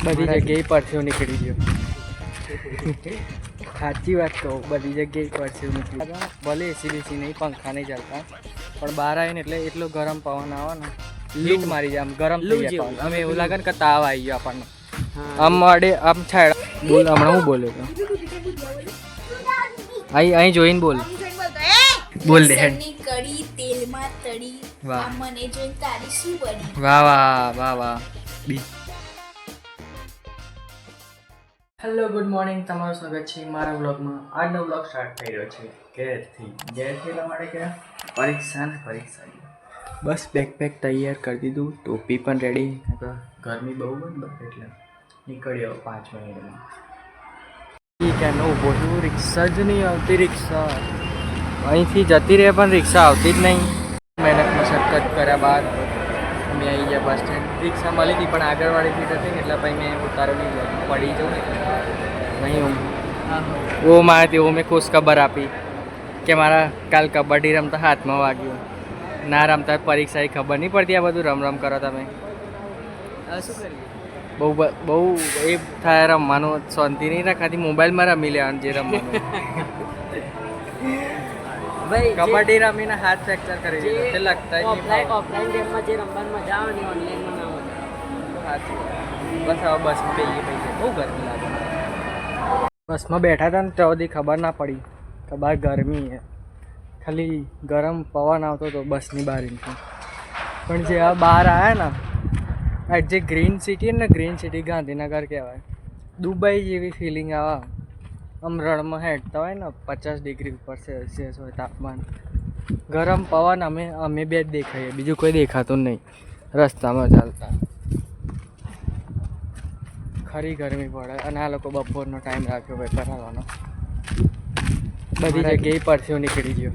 બધી જગ્યાએ પરસેવો નીકળી ગયો. સાચી વાત કહું, બધી જગ્યાએ પરસેવો નીકળી ગયો. ભલે એસી બેસી નહીં, પંખા નહીં ચાલતા, પણ બહાર આવીને એટલે એટલો ગરમ પવન આવે ને, હીટ મારી જાય, આમ ગરમ થઈ જાય પવન. અમે એવું લાગે ને કે તાવ આવી ગયો આપણને. આમ અડે આમ છાડા બોલ. હમણાં હું બોલ્યો તો અહીં જોઈને બોલ. બોલ દે હેડ. કડી તેલમાં તળી. વાહ મને જોઈને તારી શું બની? વાહ વાહ વાહ વાહ. Hello, good morning. તમારું સ્વાગત છે મારા વ્લોગમાં. આજનો વ્લોગ સ્ટાર્ટ થઈ રહ્યો છે ઘેરથી એટલા માટે કે પરીક્ષા બસ બેગ તૈયાર કરી દીધું, ટોપી પણ રેડી. ગરમી બહુ હોય ને એટલે નીકળ્યો 5 મિનિટમાં. ક્યાંનો ઊભો છું, રિક્ષા જ નહીં આવતી. રિક્ષા અહીંથી જતી રહે પણ રિક્ષા આવતી જ નહીં. મહેનત મશક્કત કર્યા બાદ અમે આવી ગયા બસ સ્ટેન્ડ. રિક્ષા મળી હતી પણ આગળવાળી સીટ હતી ને એટલે પછી મેં ઉતારેલી પડી જાઉં નહીં. ઓ મારે તેવો મેં ખુશ ખબર આપી કે મારા કાલ કબડ્ડી રમતા હાથમાં વાગ્યું. ના રમતા પરીક્ષા ખબર નહીં પડતી. આ બધું રમ કરો તમે. શું કરીએ? બહુ એ થાય રમવાનું, શાંતિ નહીં રખાતી. મોબાઈલમાં રમી લેવાનું જે રમવાનું. કબડ્ડી રમીને હાથ ફ્રેક્ચર કરી દીધો તે લગતા જ નહીં. ઓફલાઈન ગેમમાં જે રમવાની મજા આવે ને ઓનલાઈનમાં ના આવે. સાચું. બસ હવે બસમાં બેહીએ પૈસે બહુ ગરમી લાગે. બસમાં બેઠા હતા ને તો બધી ખબર ના પડી કે બહાર ગરમી છે. ખાલી ગરમ પવન આવતો હતો બસની બહારથી. પણ જે આ બહાર આવ્યા ને, જે ગ્રીન સિટી ને, ગ્રીન સિટી ગાંધીનગર કહેવાય, દુબઈ જેવી ફિલિંગ આવે. આમ રણમાં હેઠતા હોય ને 50 ડિગ્રી ઉપર સેલ્સિયસ હોય તાપમાન, ગરમ પવન. અમે બે જ દેખાઈએ, બીજું કોઈ દેખાતું નહીં રસ્તામાં ચાલતા. ખરી ગરમી પડે. અને આ લોકો બપોરનો ટાઈમ રાખ્યો ભાઈ કરાવવાનો. બધી જગ્યાએ પરસેવો નીકળી ગયો.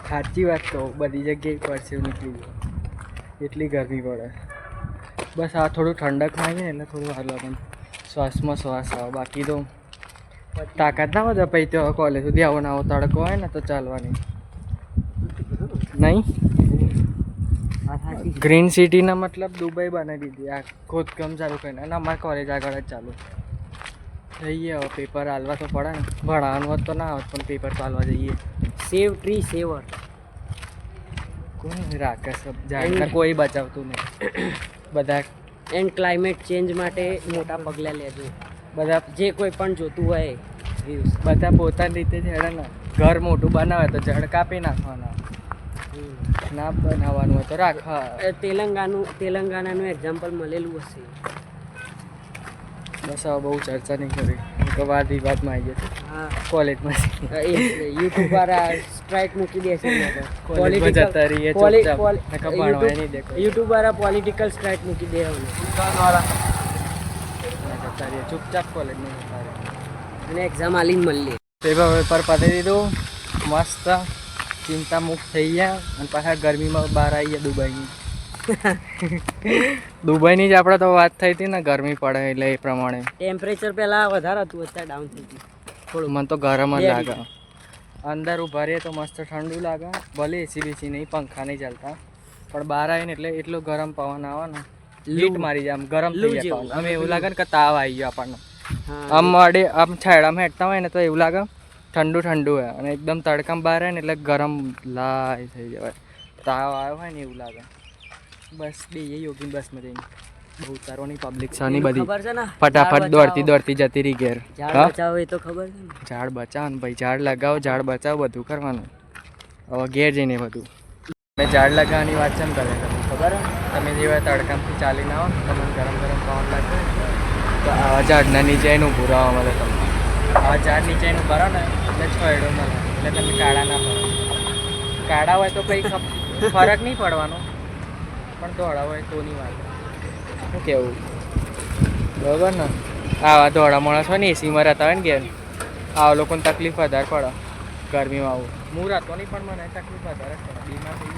સાચી વાત કહું, બધી જગ્યાએ પરસેવો નીકળી ગયો. એટલી ગરમી પડે. બસ આ થોડું ઠંડકમાં આવીએ ને એટલે થોડું સારું લાગે. શ્વાસમાં શ્વાસ આવે. બાકી તો તાકાત ના વધે. પછી તો કોલેજ સુધી આવો ને આવો તડકો હોય ને તો ચાલવાની નહીં. ગ્રીન સિટીના મતલબ દુબઈ બનાવી દીધી. આ ખોદકામ ચાલુ કરીને. અને અમારે કોલેજ આગળ જ ચાલુ જઈએ. હવે પેપર હાલવા તો પડે ને. ભણાવવાનું હોત તો ના આવત, પણ પેપર તો હાલવા જઈએ. સેવ ટ્રી સેવર કોણ રાખે સબ જાણતા, કોઈ બચાવતું નહીં. બધા એન્ડ ક્લાઇમેટ ચેન્જ માટે મોટા પગલાં લેજો. બધા જે કોઈ પણ જોતું હોય વ્યૂઝ, બધા પોતાની રીતે જ હેડે ને. ઘર મોટું બનાવે તો ઝાડ કાપી નાખવાના, ના બનાવવાનું હોય તો રાખવા. તેલંગાણાનું એક્ઝામ્પલ મળેલું હશે. બસ હવે બહુ ચર્ચા નહીં કરી તો વાદ વિવાદમાં આવી જશે. હા, કોલેજમાં યુટ્યુબ વાળા સ્ટ્રાઇક મૂકી દેશે. કોલેજમાં જતા રહીએ ચૂપચાપ. ભણવાય નહીં દેખો. યુટ્યુબ વાળા પોલિટિકલ સ્ટ્રાઇક મૂકી દે. દુકાનવાળા જતા રહીએ ચૂપચાપ કોલેજમાં જતા રહીએ. અને એક્ઝામ આલીને મળીએ. પેપર પતી દીધું મસ્ત, ચિંતા મુક્ત થઈ ગયા. અને પાછા ગરમીમાં બહાર આવી ગયા દુબઈની. દુબઈની જ આપણે તો વાત થઈ હતી ને, ગરમી પડે એટલે એ પ્રમાણે. ટેમ્પરેચર પહેલાં વધારે હતું, અત્યારે ડાઉન થઈ ગયું થોડું. મને તો ગરમ જ લાગે. અંદર ઉભા રહીએ તો મસ્ત ઠંડુ લાગે. ભલે એસી બેસી નહીં, પંખા નહીં ચાલતા, પણ બહાર આવીને એટલે એટલો ગરમ પવન આવે ને, હીટ મારી જાય, આમ ગરમ થઈ જાય પવન. અમે એવું લાગે ને કે તાવ આવી ગયો આપણને. આમ અડે આમ છાયડામાં હેઠતા હોય ને તો એવું લાગે ઠંડુ હોય. અને એકદમ તડકામાં બહાર આવે ને એટલે ગરમ લાય થઈ જવાય. તાવ આવ્યો હોય ને એવું લાગે. બસ બે યોગી બસમાં જઈને બહુ ઉતારવાની પબ્લિક છે ની બધી. ફટાફટ દોડતી જતી રહી ઘેર. ઝાડ બચાવો એ તો ખબર છે ને. ઝાડ બચાવો ને ભાઈ, ઝાડ લગાવો, ઝાડ બચાવો, બધું કરવાનું. હવે ઘેર જઈને બધું મેં ઝાડ લગાવવાની વાત કેમ કરે ખબર? તમે જેવા તડકામથી ચાલીને આવો ને, તમને ગરમ પવન લાગે તો આવા ઝાડના નીચે એનું ઊભું રહેવા મળે. તમને આવા ઝાડ નીચે એનું ભરો ને એટલે છોડો મળે. એટલે તમે કાળા ના પડો. કાળા હોય તો કંઈ ફરક નહીં પડવાનો, પણ દોડા હોય તો નહીં વાત. શું કેવું? બરાબર ને? આવા દોડા માણસ હોય ને એસીમાં રહેતા હોય ને ઘેર, આવા લોકોને તકલીફ વધારે પડે ગરમીમાં. આવું હું રહેતો નહીં પણ મને તકલીફ વધારે પડે. બીમાર થઈ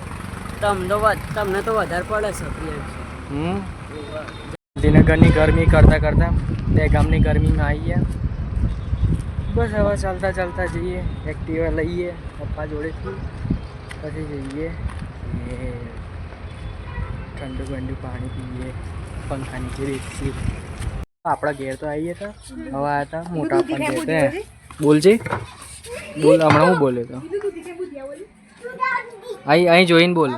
તમને તો વધારે પડે છે. ગાંધીનગરની ગરમી કરતાં તે ગામની ગરમીમાં આવી ગયા. બસ હવે ચાલતા જઈએ. એક્ટિવા લઈએ પપ્પા જોડેથી, પછી જઈએ ઠંડુ પાણી પીએ. પંખા નીચે બેસી આપણા ઘેર તો આવીએ હતા હવે આવ્યા હતા મોટા પણ ઘેર બોલજે બોલ હમણાં હું બોલ્યો તો અહીં જોઈને બોલ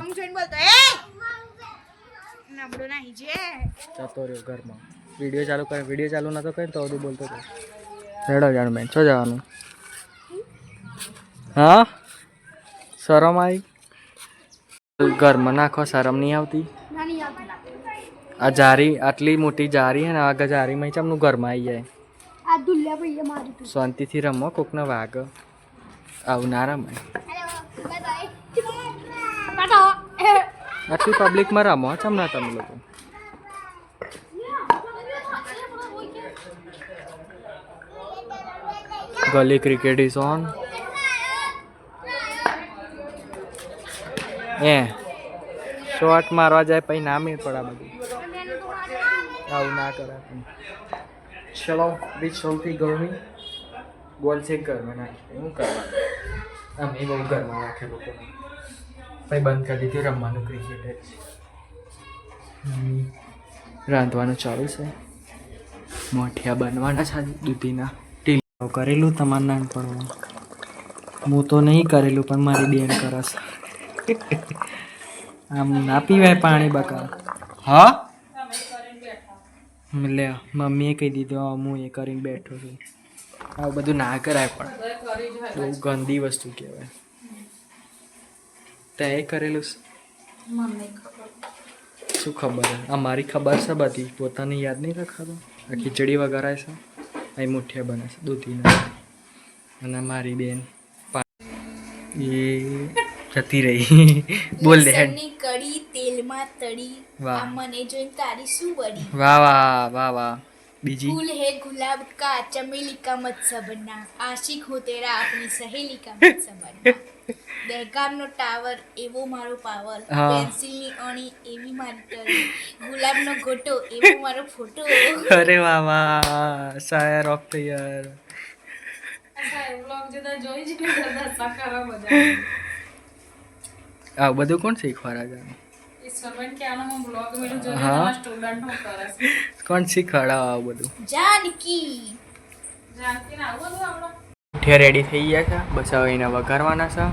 જતો રહ્યો ઘરમાં વિડીયો ચાલુ કરે વિડીયો ચાલુ નતો કરે તો બધું બોલતો હતો રેડો જાણ મેં છો જવાનું હા શરમ આવી ઘરમાં નાખો શરમ નહીં આવતી આ જારી આટલી મોટી જારી હે ને આગળ જારીમાં ચમનું ઘરમાં આવી જાય શાંતિથી રમો કોકને વાગ આવું ના રમાય આટલી પબ્લિકમાં રમો ચમ ના તમે લોકો ગલી ક્રિકેટ ઇઝ ઓન શોર્ટ મારવા જાય પછી ના મેળ પડા બધું આવું ના કરાતું ચલો બીજ સૌથી ગરમી ગોલ છે ઘરમાં નાખી શું કરવાનું અમે બહુ ઘરમાં નાખે લોકો પછી બંધ કરી દીધી રમવાનું ક્રિકેટ જ રાંધવાનું ચાલુ છે મોઠિયા બનવાના છે દૂધીના ટીલો કરેલું તમારે નાનપણમાં હું તો નહીં કરેલું પણ મારી બેન કરસ આમ ના પીવાય પાણી બકા હા લે મમ્મીએ કહી દીધું હું એ કરીને બેઠો છું આવું બધું ના કરાય પણ બહુ ગંદી વસ્તુ કહેવાય તે એ કરેલું શું ખબર અમારી ખબર છે બધી પોતાની યાદ નહીં રખાતો આ ખીચડી વગેરે છે અહીં મુઠિયા બને છે દૂધીના અને મારી બેન એ જતી રહી બોલ દે બેસનની કઢી તેલમાં તળી વાહ. આ મને જોઈને તારી શું વળી વાહ વાહ વાહ વાહ બીજી फूल है गुलाब का चमेली का मत सबना आशिक हो तेरा अपनी सहेली का मत सबना દહેગામનો ટાવર એવો મારો પાવર હા. પેન્સિલની અણી એવી મારી તળી ગુલાબનો ગોટો એવો મારો ફોટો અરે વાહ વાહ શાયર ઓફ ધ યર આવું બધું કોણ શીખવાડા હા કોણ શીખવાડા આવું બધું જાનકી મુઠિયા રેડી થઈ ગયા છે બસ હવે એને વઘારવાના છે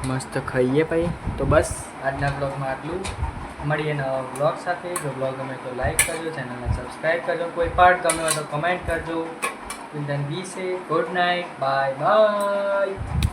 મસ્ત ખાઈએ પછી તો બસ આજના બ્લોગમાં આટલું મળીએ નવા બ્લોગ સાથે જો બ્લોગ ગમે તો લાઈક કરજો ચેનલને સબસ્ક્રાઈબ કરજો કોઈ પાર્ટ ગમે હોય તો કમેન્ટ કરજો દેન બી સે ગુડ નાઇટ બાય બાય